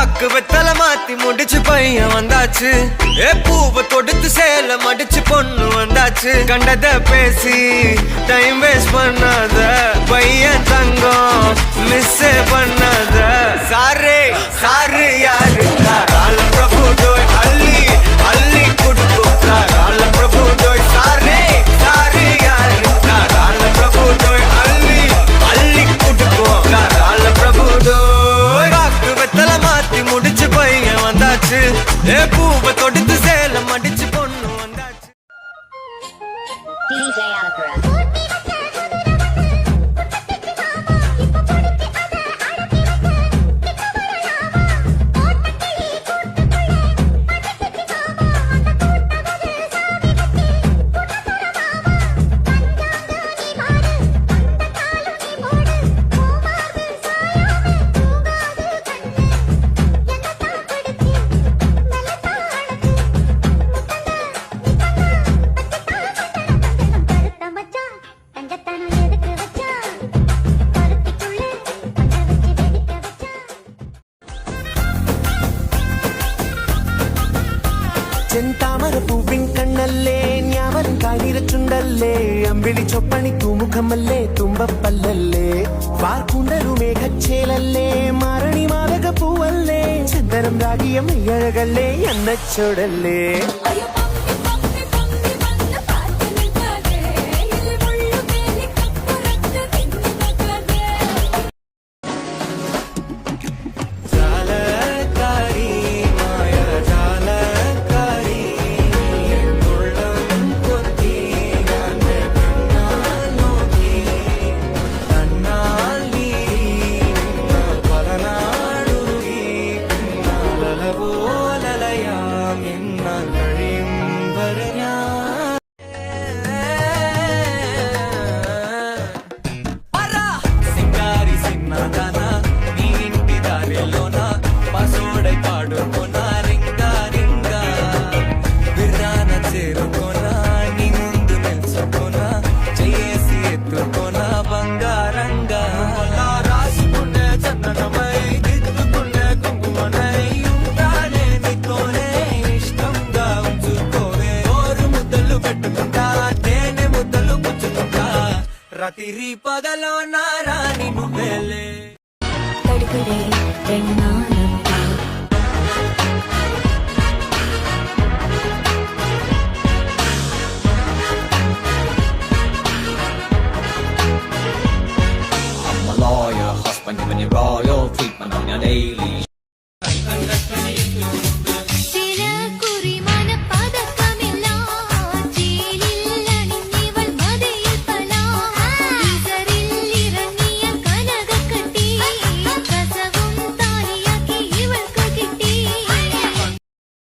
பாக்கு வெத்தல மாத்தி முடிச்சு பையன் வந்தாச்சு. பூவை தொடுத்து சேல மடிச்சு பொண்ணு வந்தாச்சு. கண்டத பேசி டைம் வேஸ்ட் பண்ணாத பையன் தங்கம் மிஸ் பண்ணாத. சாரு சாரு யாரு கால பிரபு டோய் அள்ளி அள்ளி குடுக்கும் கால பிரபு டோய். சாரு சாரு யாரு கால பிரபு டோய் அள்ளி அள்ளி குடுக்கும் கால பிரபு டோய். பாக்கு வெத்தல மாத்தி முடிச்சு பையன் வந்தாச்சு. பூவை தொடுத்து சேல மடிச்சு பொண்ணு வந்தாச்சு. DJ Alakura. ചെന്താമര പൂവിൻ കണ്ണല്ലേ ഞാവലും കാണിരച്ചുണ്ടല്ലേ അമ്പിളി ചൊപ്പണി തൂമുഖമല്ലേ തുമ്പപ്പല്ലല്ലേ വാർക്കുണ്ടരു മേഘച്ചേലല്ലേ മാരണി മാതക പൂവല്ലേ ചന്ദനം രാഗിയ മെയ്യഴകല്ലേ എണ്ണച്ചോടല്ലേ. రాత్రి పగలో నారాని నువ్వేలే తడిపిడే పెన్నానంతా I'm a lawyer, husband giving you royal treatment on your daily